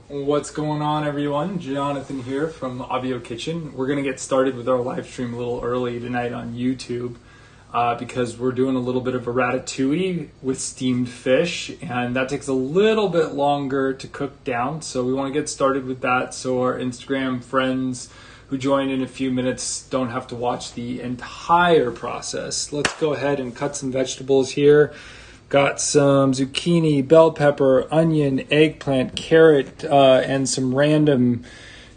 What's going on, everyone? Jonathan here from Avio Kitchen. We're going to get started with our live stream a little early tonight on YouTube because we're doing a little bit of a ratatouille with steamed fish, and that takes a little bit longer to cook down. So we want to get started with that so our Instagram friends who join in a few minutes don't have to watch the entire process. Let's go ahead and cut some vegetables here. Got some zucchini, bell pepper, onion, eggplant, carrot, and some random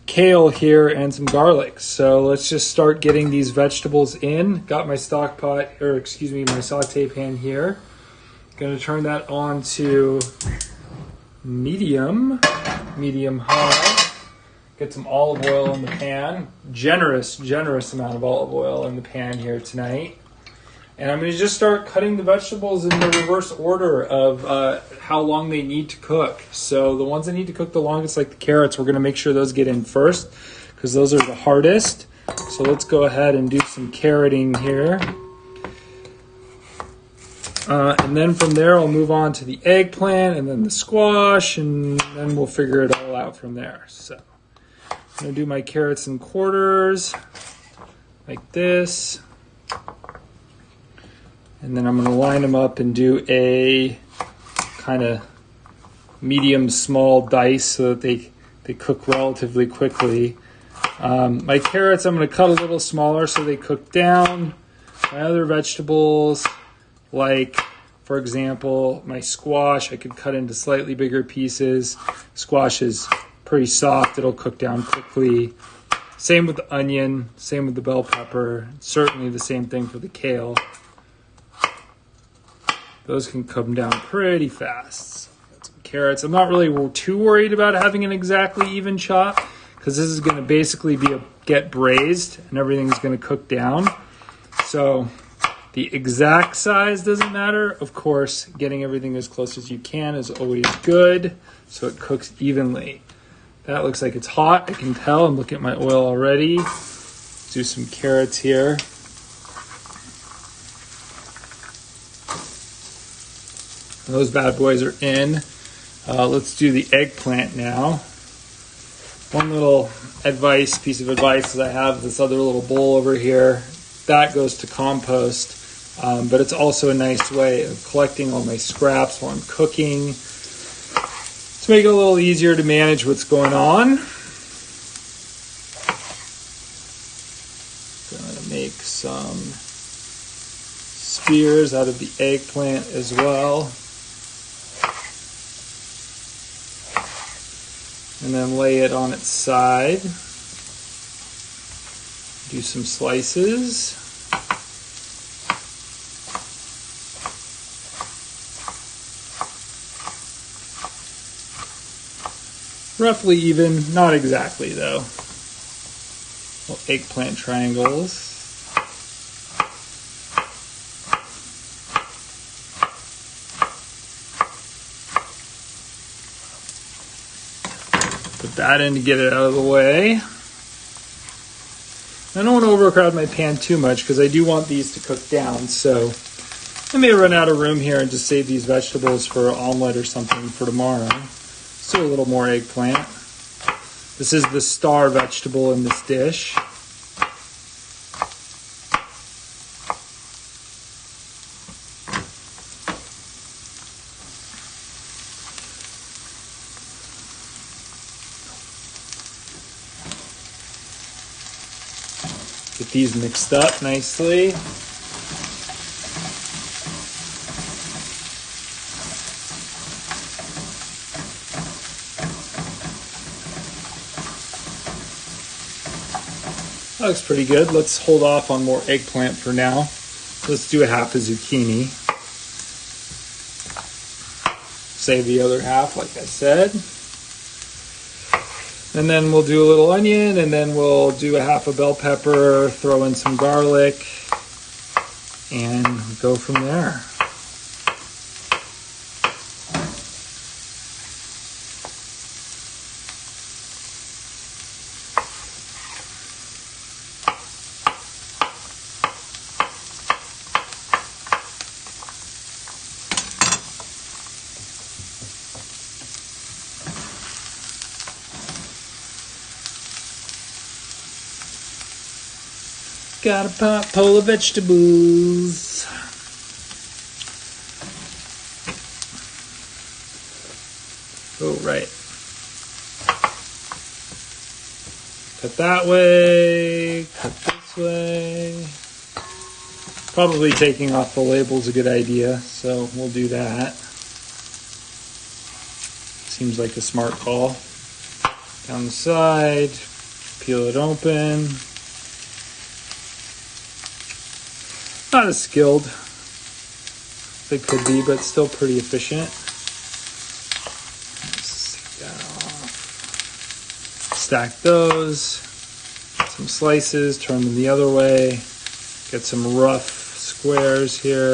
kale here and some garlic. So let's just start getting these vegetables in. Got my my saute pan here. Gonna turn that on to medium high. Get some olive oil in the pan. Generous amount of olive oil in the pan here tonight. And I'm going to just start cutting the vegetables in the reverse order of how long they need to cook. So the ones that need to cook the longest, like the carrots, we're going to make sure those get in first because those are the hardest. So let's go ahead and do some carroting here. And then from there, I'll move on to the eggplant and then the squash, and then we'll figure it all out from there. So I'm going to do my carrots in quarters like this. And then I'm going to line them up and do a kind of medium small dice so that they cook relatively quickly. My carrots I'm going to cut a little smaller so they cook down. My other vegetables, like for example my squash, I could cut into slightly bigger pieces. Squash is pretty soft, it'll cook down quickly. Same with the onion, same with the bell pepper, certainly the same thing for the kale. Those can come down pretty fast. Some carrots. I'm not really too worried about having an exactly even chop because this is going to basically get braised and everything's going to cook down. So the exact size doesn't matter. Of course, getting everything as close as you can is always good so it cooks evenly. That looks like it's hot. I can tell. I'm looking at my oil already. Let's do some carrots here. Those bad boys are in. Let's do the eggplant now. One little piece of advice is I have this other little bowl over here. That goes to compost, but it's also a nice way of collecting all my scraps while I'm cooking to make it a little easier to manage what's going on. Gonna make some spears out of the eggplant as well. And then lay it on its side. Do some slices. Roughly even, not exactly though. Little eggplant triangles. Put that in to get it out of the way. I don't want to overcrowd my pan too much because I do want these to cook down. So I may run out of room here and just save these vegetables for an omelet or something for tomorrow. Let's do a little more eggplant. This is the star vegetable in this dish. Get these mixed up nicely. That looks pretty good. Let's hold off on more eggplant for now. Let's do a half a zucchini. Save the other half, like I said. And then we'll do a little onion, and then we'll do a half a bell pepper, throw in some garlic, and go from there. Got a pot full of vegetables. Oh, right. Cut that way, cut this way. Probably taking off the label is a good idea, so we'll do that. Seems like a smart call. Down the side, peel it open. Not as skilled as they could be, but still pretty efficient. Let's take that off. Stack those. Some slices, turn them the other way. Get some rough squares here.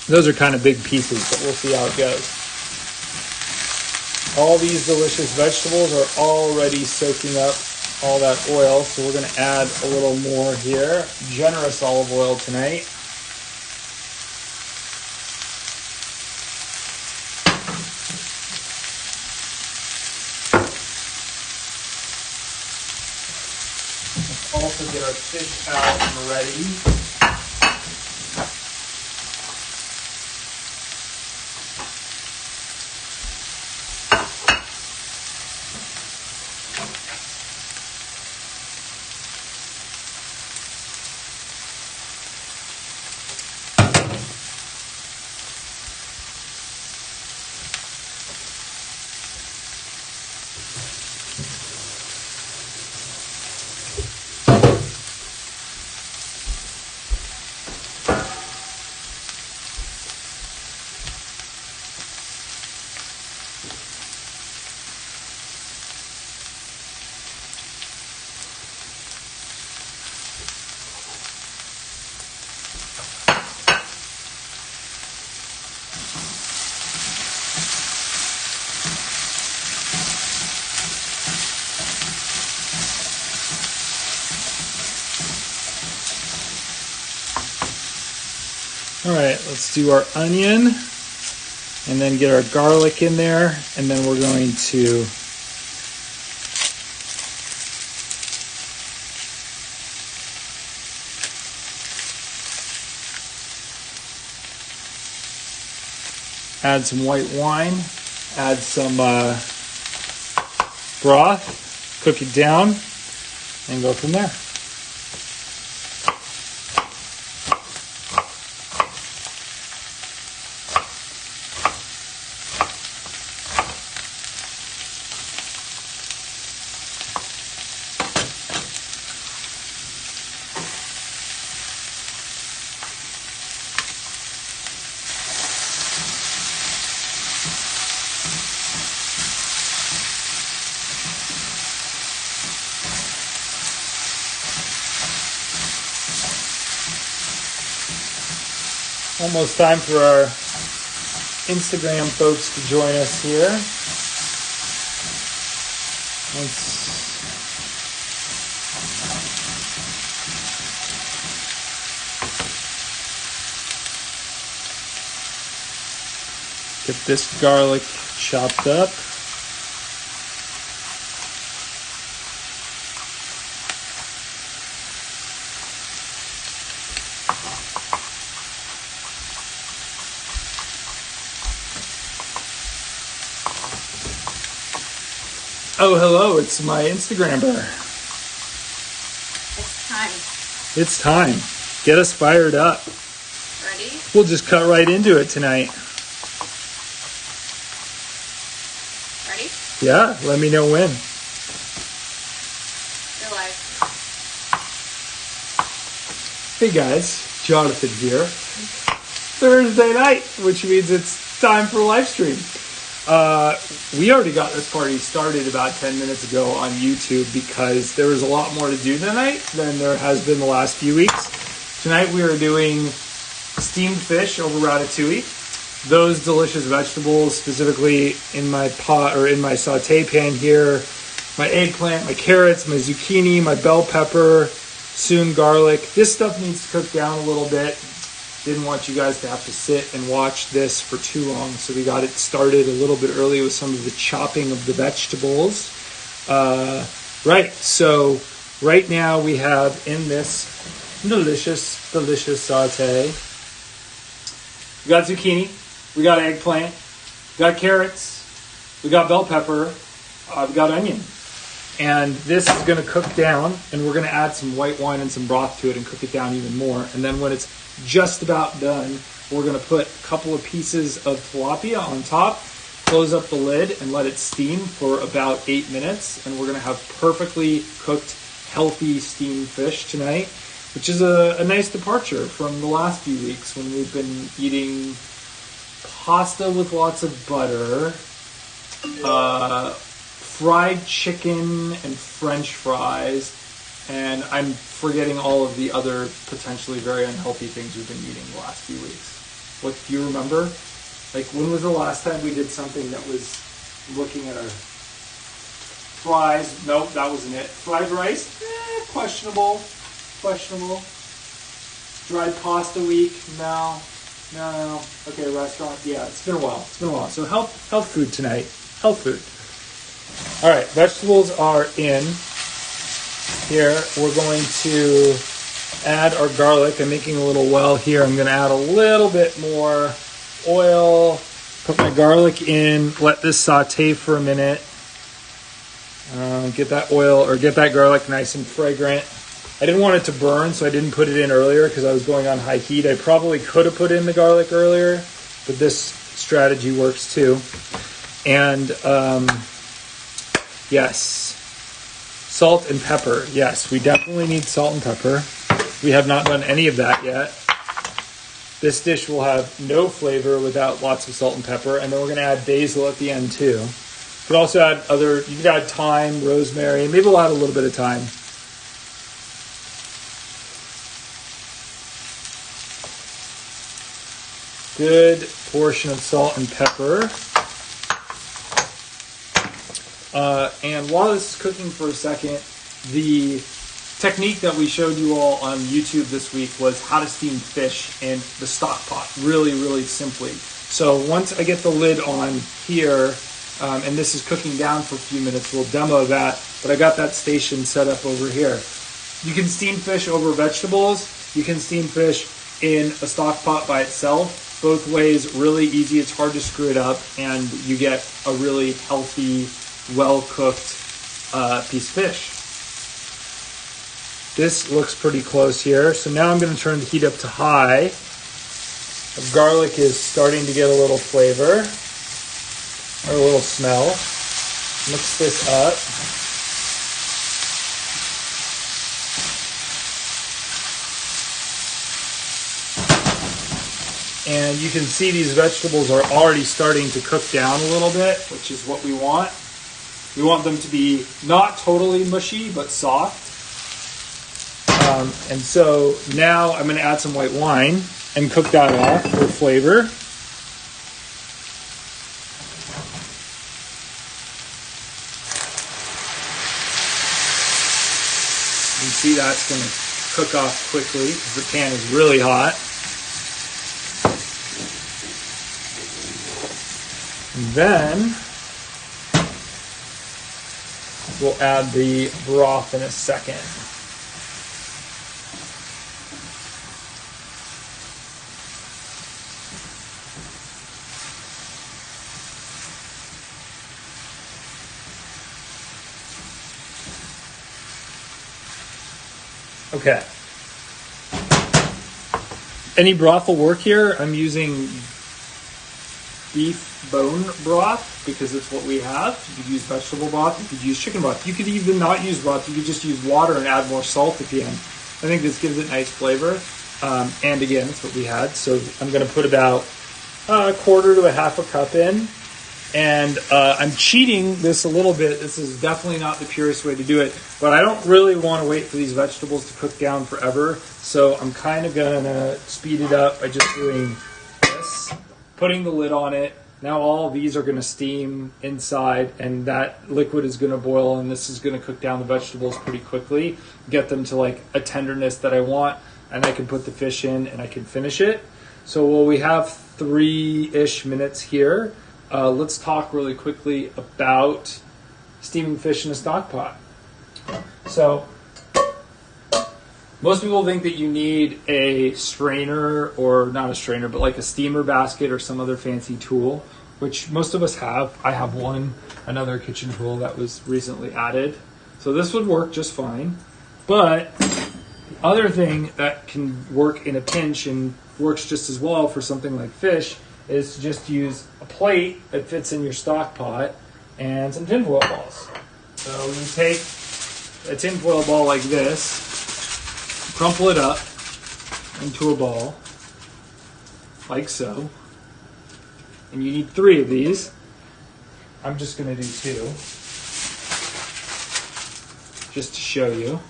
Those are kind of big pieces, but we'll see how it goes. All these delicious vegetables are already soaking up all that oil, so we're going to add a little more here. Generous olive oil tonight. Let's also get our fish out and ready. All right, let's do our onion and then get our garlic in there, and then we're going to add some white wine, add some broth, cook it down, and go from there. Almost time for our Instagram folks to join us here. Let's get this garlic chopped up. Oh, hello, it's my Instagrammer. It's time. Get us fired up. Ready? We'll just cut right into it tonight. Ready? Yeah, let me know when. You're live. Hey guys, Jonathan here. Thursday night, which means it's time for Livestream. We already got this party started about 10 minutes ago on YouTube because there was a lot more to do tonight than there has been the last few weeks. Tonight we are doing steamed fish over ratatouille. Those delicious vegetables, specifically in my pot or in my saute pan here, my eggplant, my carrots, my zucchini, my bell pepper, soon garlic. This stuff needs to cook down a little bit. Didn't want you guys to have to sit and watch this for too long, so we got it started a little bit early with some of the chopping of the vegetables. Right, so right now we have in this delicious saute. We got zucchini, we got eggplant, we got carrots, we got bell pepper, we got onion. And this is going to cook down, and we're going to add some white wine and some broth to it and cook it down even more. And then when it's just about done, we're going to put a couple of pieces of tilapia on top, close up the lid, and let it steam for about 8 minutes. And we're going to have perfectly cooked, healthy steamed fish tonight, which is a nice departure from the last few weeks when we've been eating pasta with lots of butter, fried chicken and French fries, and I'm forgetting all of the other potentially very unhealthy things we've been eating the last few weeks. What do you remember? Like, when was the last time we did something that was looking at our fries? Nope, that wasn't it. Fried rice? Questionable. Dried pasta week? No. Okay, restaurant? Yeah, it's been a while. So health food tonight. Health food. All right, vegetables are in. Here, we're going to add our garlic. I'm making a little well here. I'm going to add a little bit more oil. Put my garlic in. Let this saute for a minute. Get that oil or get that garlic nice and fragrant. I didn't want it to burn, so I didn't put it in earlier because I was going on high heat. I probably could have put in the garlic earlier, but this strategy works too. And yes, salt and pepper. Yes, we definitely need salt and pepper. We have not done any of that yet. This dish will have no flavor without lots of salt and pepper. And then we're going to add basil at the end too. You could also add you could add thyme, rosemary, maybe we'll add a little bit of thyme. Good portion of salt and pepper. And while this is cooking for a second, the technique that we showed you all on YouTube this week was how to steam fish in the stock pot, really simply. So once I get the lid on here, and this is cooking down for a few minutes, we'll demo that, but I got that station set up over here. You can steam fish over vegetables. You can steam fish in a stock pot by itself. Both ways, really easy. It's hard to screw it up, and you get a really healthy, well-cooked piece of fish. This looks pretty close here. So now I'm going to turn the heat up to high. The garlic is starting to get a little flavor, or a little smell. Mix this up. And you can see these vegetables are already starting to cook down a little bit, which is what we want. We want them to be not totally mushy, but soft. And so now I'm going to add some white wine and cook that off for flavor. You can see that's going to cook off quickly because the pan is really hot. And then we'll add the broth in a second. Okay. Any broth will work here. I'm using beef bone broth because it's what we have. You could use vegetable broth. You could use chicken broth. You could even not use broth. You could just use water and add more salt at the end. I think this gives it nice flavor. And again, it's what we had. So I'm going to put about a quarter to a half a cup in. And I'm cheating this a little bit. This is definitely not the purest way to do it. But I don't really want to wait for these vegetables to cook down forever. So I'm kind of going to speed it up by just doing this. Putting the lid on it. Now all of these are going to steam inside, and that liquid is going to boil, and this is going to cook down the vegetables pretty quickly, get them to like a tenderness that I want, and I can put the fish in and I can finish it. So while we have 3-ish minutes here, let's talk really quickly about steaming fish in a stock pot. So most people think that you need a strainer, or not a strainer, but like a steamer basket or some other fancy tool, which most of us have. I have another kitchen tool that was recently added. So this would work just fine. But the other thing that can work in a pinch and works just as well for something like fish is to just use a plate that fits in your stock pot and some tinfoil balls. So you take a tinfoil ball like this, crumple it up into a ball, like so. And you need 3 of these. I'm just going to do 2, just to show you.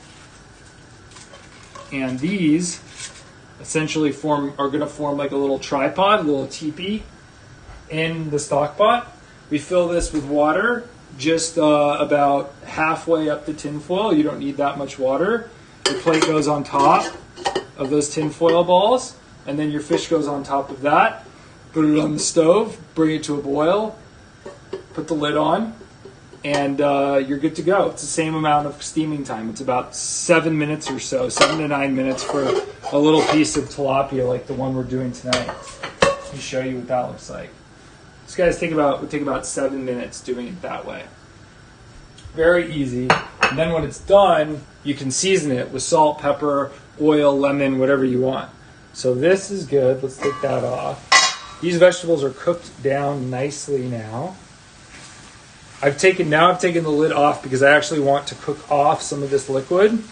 And these essentially are going to form like a little tripod, a little teepee in the stock pot. We fill this with water, just about halfway up the tinfoil. You don't need that much water. The plate goes on top of those tinfoil balls, and then your fish goes on top of that. Put it on the stove, bring it to a boil, put the lid on, and you're good to go. It's the same amount of steaming time. It's about 7 minutes or so, 7 to 9 minutes for a little piece of tilapia like the one we're doing tonight. Let me show you what that looks like. This guys would take about 7 minutes doing it that way. Very easy. And then when it's done, you can season it with salt, pepper, oil, lemon, whatever you want. So this is good. Let's take that off. These vegetables are cooked down nicely now. I've taken the lid off because I actually want to cook off some of this liquid.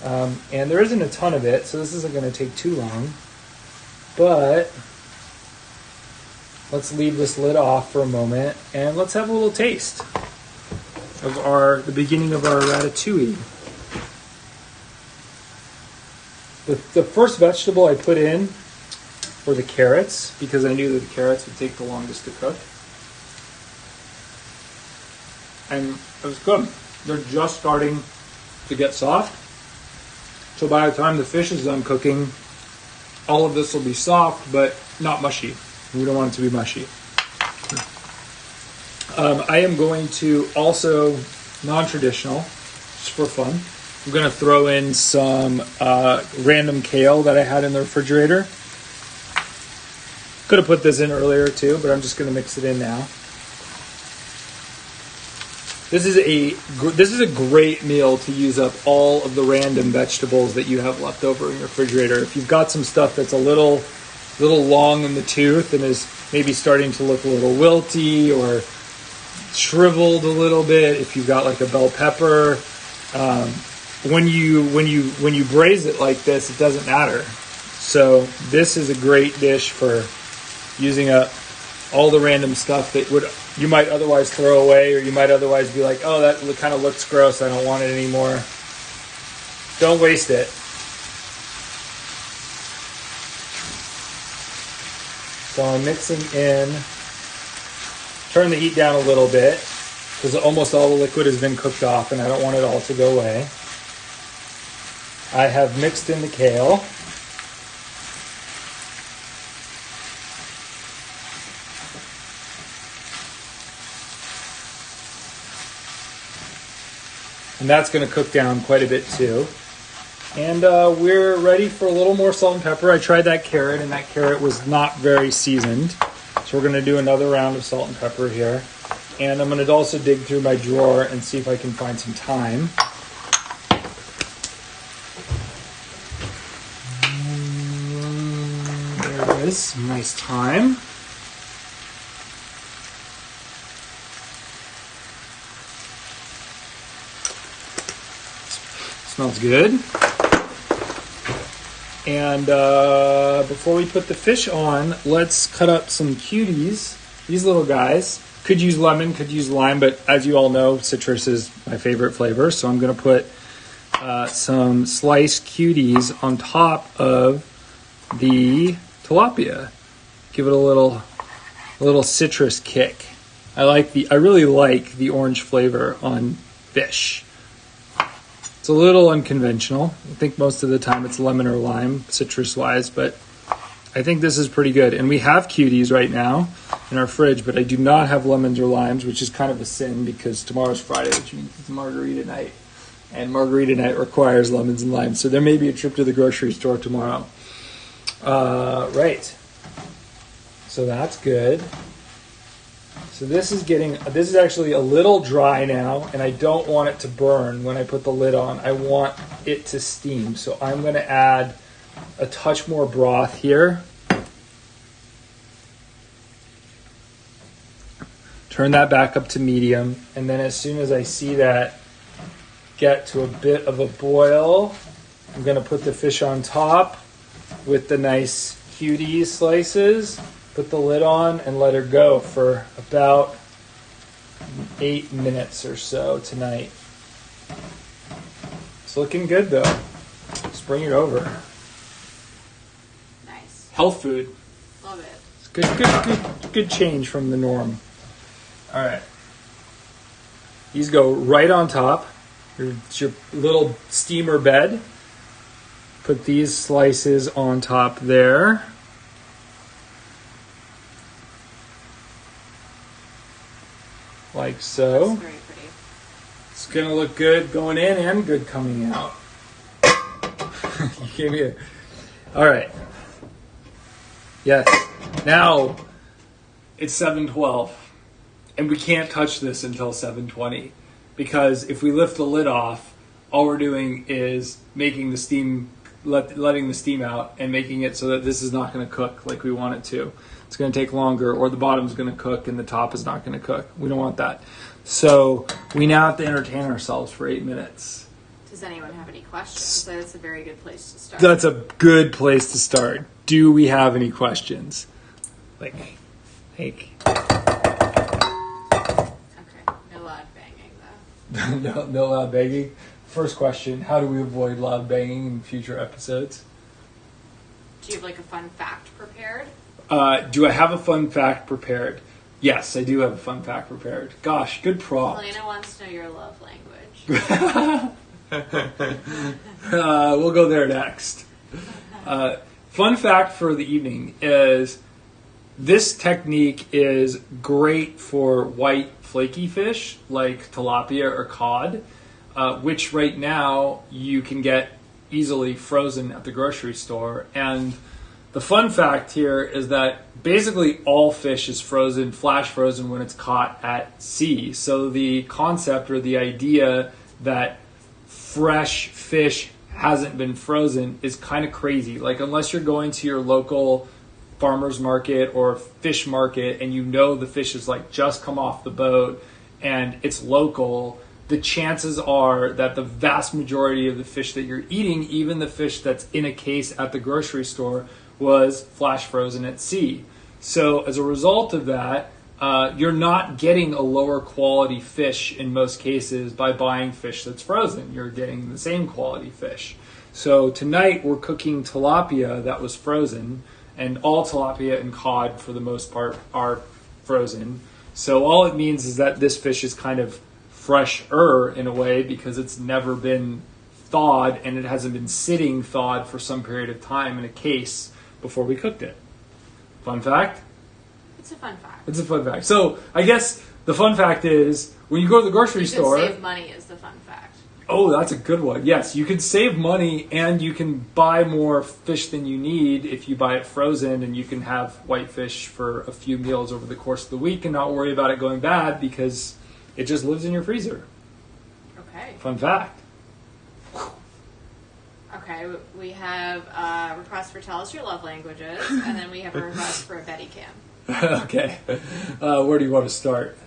And there isn't a ton of it, so this isn't going to take too long. But let's leave this lid off for a moment and let's have a little taste of the beginning of our ratatouille. The first vegetable I put in were the carrots, because I knew that the carrots would take the longest to cook. And it was good. They're just starting to get soft. So by the time the fish is done cooking, all of this will be soft, but not mushy. We don't want it to be mushy. I am going to also, non-traditional, just for fun, I'm going to throw in some random kale that I had in the refrigerator. Could have put this in earlier too, but I'm just going to mix it in now. This is a great meal to use up all of the random vegetables that you have left over in your refrigerator. If you've got some stuff that's a little long in the tooth and is maybe starting to look a little wilty or shriveled a little bit, if you've got like a bell pepper, when you braise it like this, it doesn't matter. So this is a great dish for using up all the random stuff that you might otherwise throw away, or you might otherwise be like, oh, that kind of looks gross, I don't want it anymore. Don't waste it. So I'm mixing in. Turn the heat down a little bit because almost all the liquid has been cooked off and I don't want it all to go away. I have mixed in the kale. And that's going to cook down quite a bit too. And we're ready for a little more salt and pepper. I tried that carrot, and that carrot was not very seasoned. So we're going to do another round of salt and pepper here. And I'm going to also dig through my drawer and see if I can find some thyme. There it is, some nice thyme. Smells good. And before we put the fish on, let's cut up some cuties. These little guys. Could use lemon, could use lime, but as you all know, citrus is my favorite flavor. So I'm going to put some sliced cuties on top of the tilapia. Give it a little citrus kick. I really like the orange flavor on fish. It's a little unconventional. I think most of the time it's lemon or lime, citrus-wise, but I think this is pretty good. And we have cuties right now in our fridge, but I do not have lemons or limes, which is kind of a sin because tomorrow's Friday, which means it's margarita night. And margarita night requires lemons and limes. So there may be a trip to the grocery store tomorrow. Right. So that's good. So this is actually a little dry now, and I don't want it to burn when I put the lid on. I want it to steam. So I'm going to add a touch more broth here. Turn that back up to medium, and then as soon as I see that get to a bit of a boil, I'm going to put the fish on top with the nice cutie slices, put the lid on, and let her go for about 8 minutes or so tonight. It's looking good though. Let's bring it over. Nice. Health food. Love it. It's good change from the norm. All right. These go right on top. It's your little steamer bed. Put these slices on top there. Like so. That's very pretty. It's going to look good going in and good coming out. You gave me a... All right. Yes. Now, it's 7:12. And we can't touch this until 7:20. Because if we lift the lid off, all we're doing is making the steam, letting the steam out and making it so that this is not going to cook like we want it to. It's going to take longer, or the bottom's going to cook and the top is not going to cook. We don't want that. So we now have to entertain ourselves for 8 minutes. Does anyone have any questions? So that's a very good place to start. That's a good place to start. Do we have any questions? Like. Okay, no loud banging though. No loud banging. First question, how do we avoid loud banging in future episodes? Do you have like a fun fact prepared? Do I have a fun fact prepared? Yes, I do have a fun fact prepared. Gosh, good prompt. Elena wants to know your love language. We'll go there next. Fun fact for the evening is this technique is great for white flaky fish like tilapia or cod, which right now you can get easily frozen at the grocery store. And the fun fact here is that basically all fish is frozen, flash frozen when it's caught at sea. So the concept or the idea that fresh fish hasn't been frozen is kind of crazy. Like, unless you're going to your local farmer's market or fish market and you know the fish is like just come off the boat and it's local, the chances are that the vast majority of the fish that you're eating, even the fish that's in a case at the grocery store, was flash frozen at sea. So as a result of that, you're not getting a lower quality fish in most cases by buying fish that's frozen. You're getting the same quality fish. So tonight we're cooking tilapia that was frozen, and all tilapia and cod for the most part are frozen. So all it means is that this fish is kind of fresher in a way because it's never been thawed and it hasn't been sitting thawed for some period of time in a case before we cooked it. Fun fact? It's a fun fact. It's a fun fact. So I guess the fun fact is when you go to the grocery store... You can save money is the fun fact. Oh, that's a good one. Yes, you can save money and you can buy more fish than you need if you buy it frozen, and you can have white fish for a few meals over the course of the week and not worry about it going bad because it just lives in your freezer. Okay. Fun fact. Okay, we have a request for tell us your love languages, and then we have a request for a Betty Cam. Okay. Where do you want to start?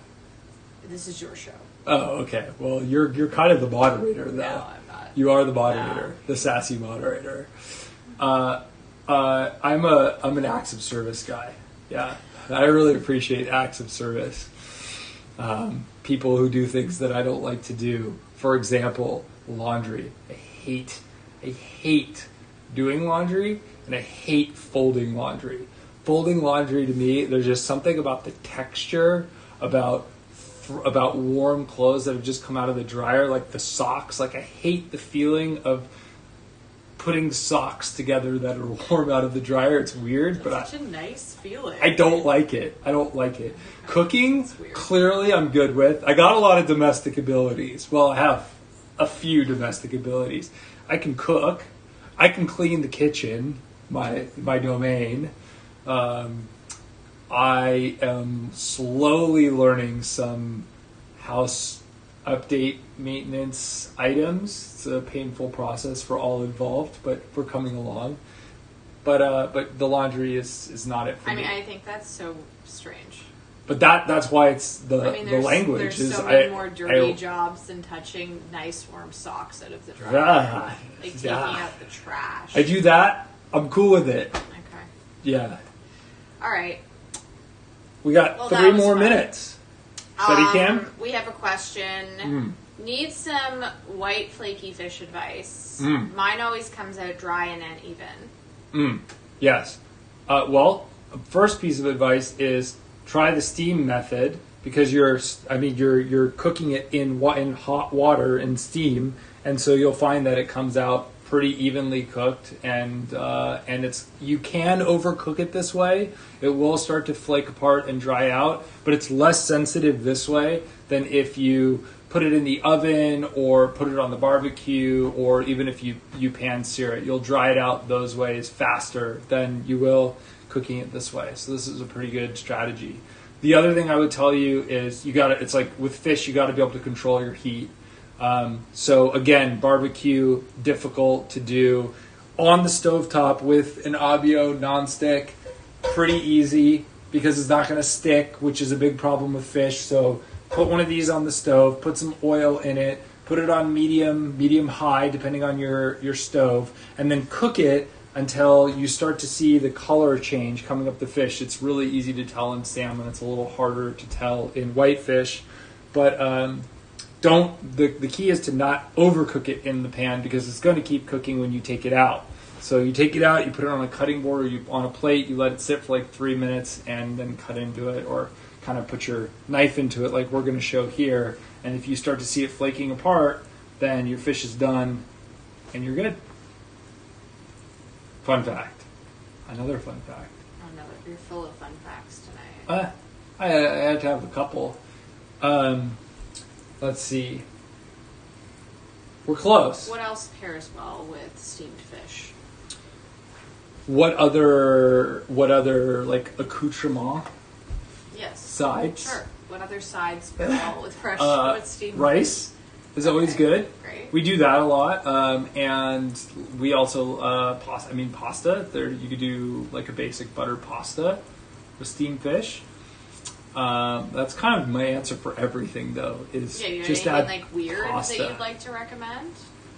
This is your show. Oh, okay. Well, you're kind of the moderator, though. No, I'm not. You are the moderator, the sassy moderator. I'm an acts of service guy. Yeah, I really appreciate acts of service. People who do things that I don't like to do. For example, laundry. I hate doing laundry, and I hate folding laundry. Folding laundry to me, there's just something about the texture, about warm clothes that have just come out of the dryer, like the socks. Like, I hate the feeling of putting socks together that are warm out of the dryer. It's weird, That's such a nice feeling. I don't like it. Cooking, clearly I'm good with. I got a lot of domestic abilities. Well, I have a few domestic abilities. I can cook. I can clean the kitchen, my domain. I am slowly learning some house update maintenance items. It's a painful process for all involved, but we're coming along. But the laundry is not it for me. I think that's so strange. But that's why it's the language. There's so many more dirty jobs than touching nice warm socks out of the dryer. Taking out the trash. I do that. I'm cool with it. Okay. Yeah. All right. We got 3 more minutes. Steadicam? We have a question. Need some white flaky fish advice. Mine always comes out dry and uneven. Yes. Well, first piece of advice is try the steam method, because you're cooking it in hot water and steam, and so you'll find that it comes out pretty evenly cooked, and you can overcook it this way. It will start to flake apart and dry out, but it's less sensitive this way than if you put it in the oven or put it on the barbecue, or even if you pan sear it. You'll dry it out those ways faster than you will cooking it this way. So this is a pretty good strategy. The other thing I would tell you is it's like with fish, you got to be able to control your heat. So again, barbecue, difficult to do. On the stovetop with an Abio nonstick, pretty easy because it's not going to stick, which is a big problem with fish. So put one of these on the stove, put some oil in it, put it on medium high, depending on your stove, and then cook it until you start to see the color change coming up the fish. It's really easy to tell in salmon. It's a little harder to tell in whitefish. But the key is to not overcook it in the pan, because it's going to keep cooking when you take it out. So you take it out, you put it on a cutting board or on a plate, you let it sit for like 3 minutes and then cut into it, or kind of put your knife into it like we're going to show here. And if you start to see it flaking apart, then your fish is done and you're good. Fun fact. Another fun fact. You're full of fun facts tonight. I had to have a couple. Let's see. We're close. What else pairs well with steamed fish? What other like accoutrement? Yes. Sides? Sure. What other sides pair well with with steamed rice fish? is always good. Great. We do that a lot, and we also pasta. There you could do like a basic butter pasta with steamed fish. That's kind of my answer for everything, though. Is just add anything like weird pasta. that you'd like to recommend?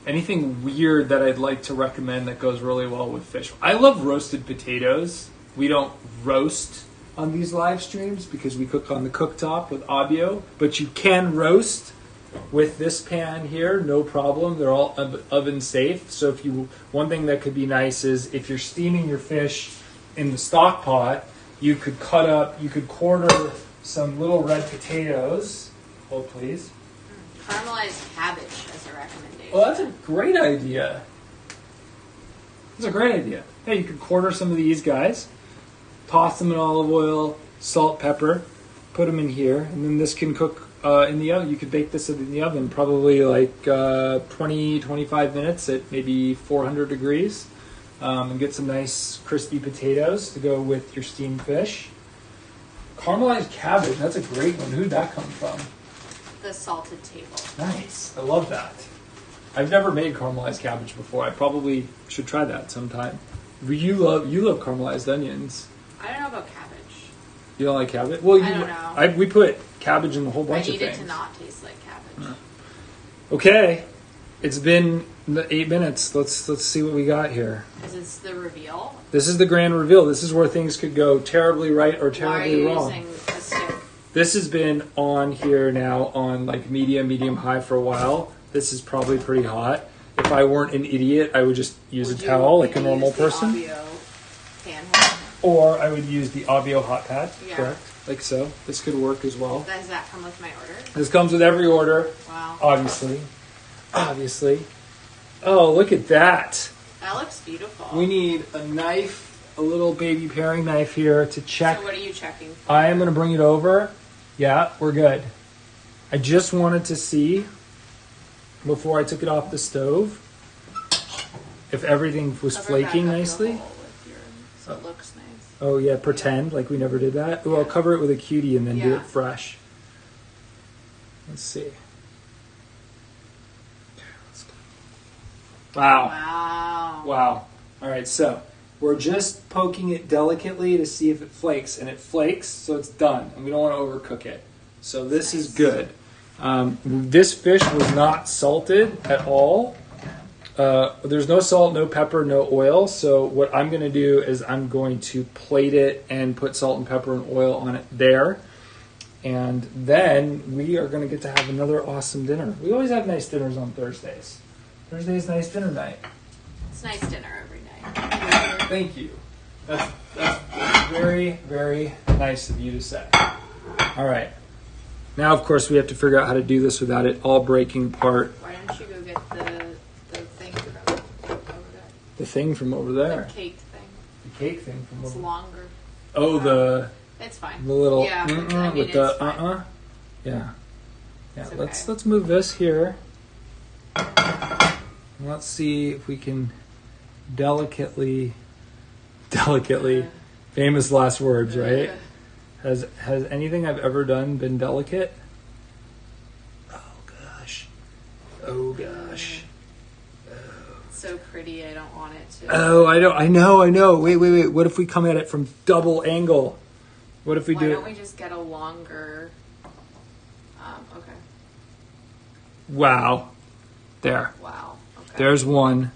Anything weird that I'd like to recommend that goes really well with fish? I love roasted potatoes. We don't roast on these live streams because we cook on the cooktop with Abio, but you can roast with this pan here, no problem. They're all oven safe. So one thing that could be nice is if you're steaming your fish in the stock pot, you could quarter some little red potatoes. Hold, please. Caramelized cabbage as a recommendation. Well, that's a great idea. Hey, you could quarter some of these guys, toss them in olive oil, salt, pepper, put them in here, and then this can cook in the oven. You could bake this in the oven probably like 20-25 minutes at maybe 400 degrees, and get some nice crispy potatoes to go with your steamed fish. Caramelized cabbage, that's a great one. Who'd that come from? The Salted Table. Nice. I love that. I've never made caramelized cabbage before. I probably should try that sometime. You love caramelized onions. I don't know about cabbage. You don't like cabbage? Well, I don't know. We put cabbage in a whole bunch of things. I need it to not taste like cabbage. Okay. It's been 8 minutes. Let's see what we got here. Is this the reveal? This is the grand reveal. This is where things could go terribly right or terribly wrong. Why are you using a stick? This has been on here now on like medium high for a while. This is probably pretty hot. If I weren't an idiot, I would just use a towel like a normal person. Or I would use the Abio hot pad. Yeah. Correct. Like so. This could work as well. Does that come with my order? This comes with every order. Wow. Obviously. Oh, look at that. That looks beautiful. We need a knife, a little baby paring knife here to check. So what are you checking for? I am going to bring it over. Yeah, we're good. I just wanted to see, before I took it off the stove, if everything was flaking nicely. So it looks nice. Oh yeah, pretend like we never did that. Oh, I'll cover it with a cutie and then do it fresh. Let's see. Wow. Wow. All right, so we're just poking it delicately to see if it flakes, and it flakes, so it's done, and we don't want to overcook it. So this is good. This fish was not salted at all. There's no salt, no pepper, no oil. So what I'm going to do is I'm going to plate it and put salt and pepper and oil on it there. And then we are going to get to have another awesome dinner. We always have nice dinners on Thursdays. Thursday's nice dinner night. It's nice dinner every night. Thank you. That's very, very nice of you to say. All right. Now, of course, we have to figure out how to do this without it all breaking apart. Why don't you go get the thing from over there? The thing from over there. The cake thing. The cake thing from over there. It's longer. Oh, it's fine. the little Yeah, with the Yeah. It's okay. Let's move this here. Let's see if we can delicately, famous last words, right? Has anything I've ever done been delicate? Oh gosh. So pretty, I don't want it to. Oh, I know. Wait. What if we come at it from double angle? What if we Why don't we just get a longer? Okay. Wow. There. Wow. Okay. There's one.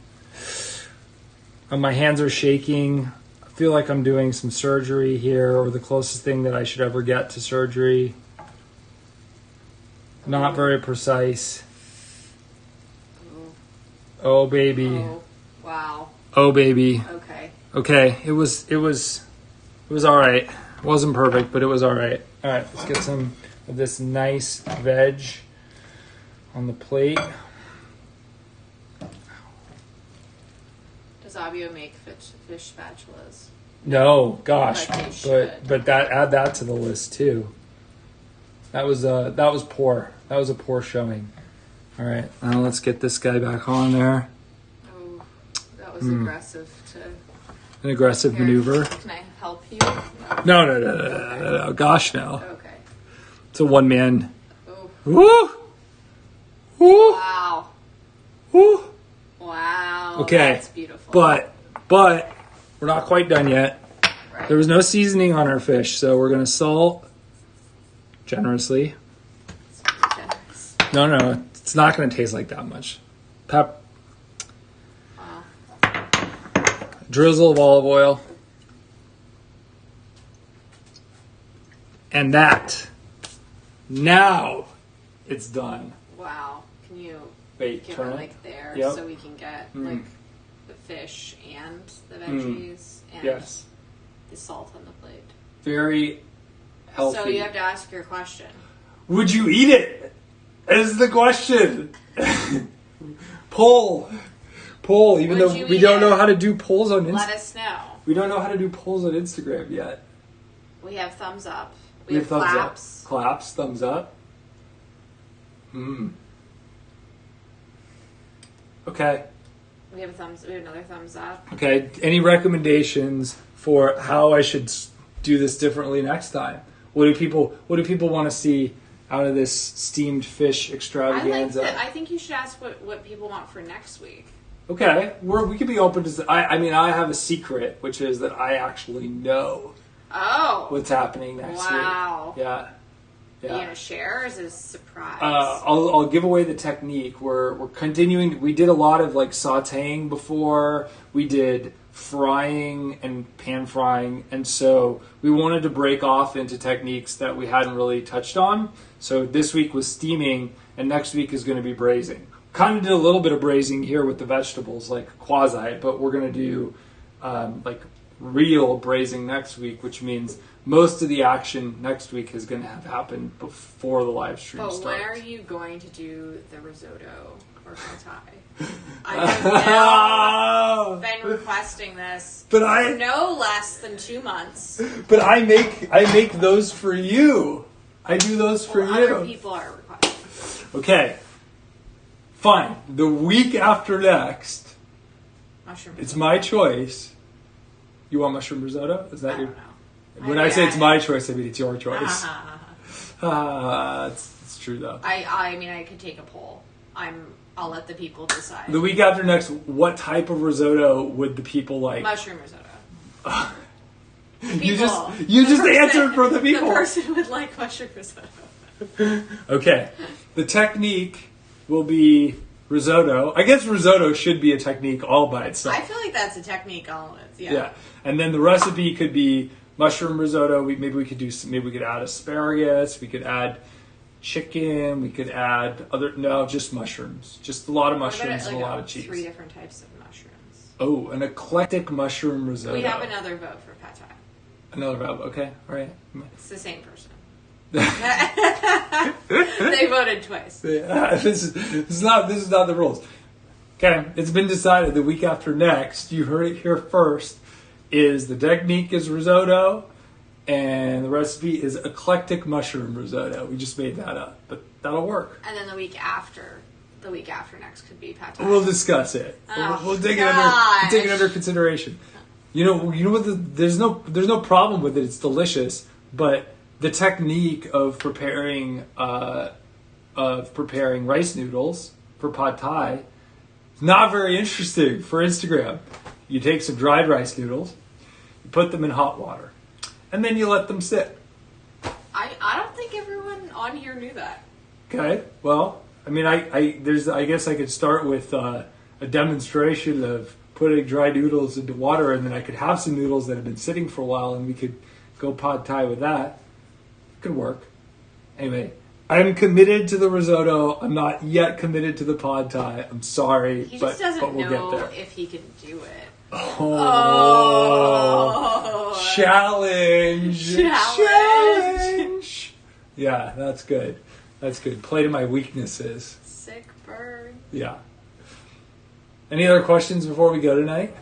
My hands are shaking. I feel like I'm doing some surgery here, or the closest thing that I should ever get to surgery. Not very precise. Oh baby. Oh, wow. Oh baby. Okay. It was all right. It wasn't perfect, but it was all right. All right, let's get some of this nice veg on the plate. Does Abio make fish spatulas? No, gosh, But but add that to the list too. That was poor. That was a poor showing. All right, now let's get this guy back on there. Oh, that was aggressive. An aggressive maneuver. Can I help you? No. Gosh, no. Okay. It's a one man. Oh. Woo! Woo! Wow. Woo! Wow. Okay. That's beautiful. But we're not quite done yet. Right. There was no seasoning on our fish, so we're gonna salt generously. Generous. No, it's not gonna taste like that much. Wow. Drizzle of olive oil. And that. Now it's done. Wow. Can you Wait, give turn it it. like there Yep. so we can get like the fish and the veggies and Yes. the salt on the plate? Very healthy. So you have to ask your question. Would you eat it? Is the question. Poll. Even Would though you we eat don't it? know how to do polls on Let Instagram. us know. We don't know how to do polls on Instagram yet. We have thumbs up. We have thumbs claps. up. Claps, thumbs up. Okay. We have another thumbs up. Okay. Any recommendations for how I should do this differently next time? What do people want to see out of this steamed fish extravaganza? I think you should ask what people want for next week. Okay, we could be open to. I have a secret, which is that I actually know what's happening next week. Wow. Yeah. Are you gonna share, or is it a surprise? I'll give away the technique. We're continuing. We did a lot of like sautéing before. We did frying and pan frying, and so we wanted to break off into techniques that we hadn't really touched on. So this week was steaming, and next week is going to be braising. Kind of did a little bit of braising here with the vegetables, like quasi, but we're going to do like real braising next week, which means most of the action next week is going to have happened before the live stream starts. But when are you going to do the risotto or pad thai? I have now been requesting this for no less than 2 months. But I make those for you. I do those for you. Other people are requesting. Okay. Fine. The week after next, mushroom it's my choice. You want mushroom risotto? Is that I your? don't know. When I say it's my choice, I mean it's your choice. It's true though. I mean, I could take a poll. I'll let the people decide. The week after next, what type of risotto would the people like? Mushroom risotto. You just answered for the people. The person would like mushroom risotto. Okay. The technique will be risotto. I guess risotto should be a technique all by itself. I feel like that's a technique all in its. Yeah. And then the recipe could be mushroom risotto. Maybe we could add asparagus. We could add chicken. We could add just mushrooms. Just a lot of mushrooms and a lot of cheese. 3 different types of mushrooms. Oh, an eclectic mushroom risotto. We have another vote for pad thai. Another vote. Okay. All right. It's the same person. They voted twice. This is not the rules. Okay, it's been decided the week after next. You heard it here first. Is the technique is risotto, and the recipe is eclectic mushroom risotto. We just made that up, but that'll work. And then the week after next could be pad thai. We'll discuss it. We'll take it under consideration. You know what? There's no problem with it. It's delicious, but the technique of preparing rice noodles for pad thai is not very interesting for Instagram. You take some dried rice noodles, you put them in hot water, and then you let them sit. I don't think everyone on here knew that. Okay. Well, I mean, I guess I could start with a demonstration of putting dry noodles into water, and then I could have some noodles that have been sitting for a while, and we could go pad thai with that. Could work. Anyway, I'm committed to the risotto. I'm not yet committed to the pad thai. I'm sorry, He but just doesn't we'll know get there. if he can do it. Oh. Challenge. Yeah, that's good. That's good. Play to my weaknesses. Sick bird. Yeah. Any other questions before we go tonight?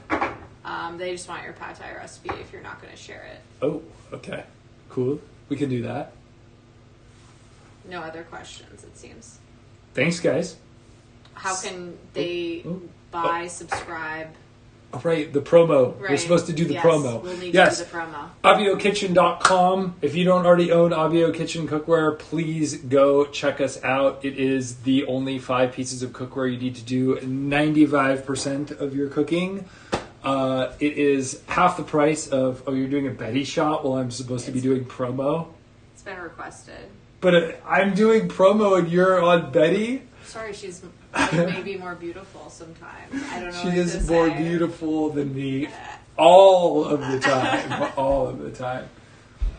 They just want your pad thai recipe if you're not going to share it. Oh, okay. Cool. We can do that. No other questions, it seems. Thanks, guys. How can they subscribe? Oh, right, the promo. Right. We're supposed to do the promo. We'll need to do the promo. AvioKitchen.com. If you don't already own Avio Kitchen cookware, please go check us out. It is the only 5 pieces of cookware you need to do 95% of your cooking. It is half the price of, you're doing a Betty shot while I'm supposed to be doing promo. It's been requested. But I'm doing promo and you're on Betty? Sorry, she's maybe more beautiful sometimes. I don't know. She is more beautiful than me all of the time. All of the time.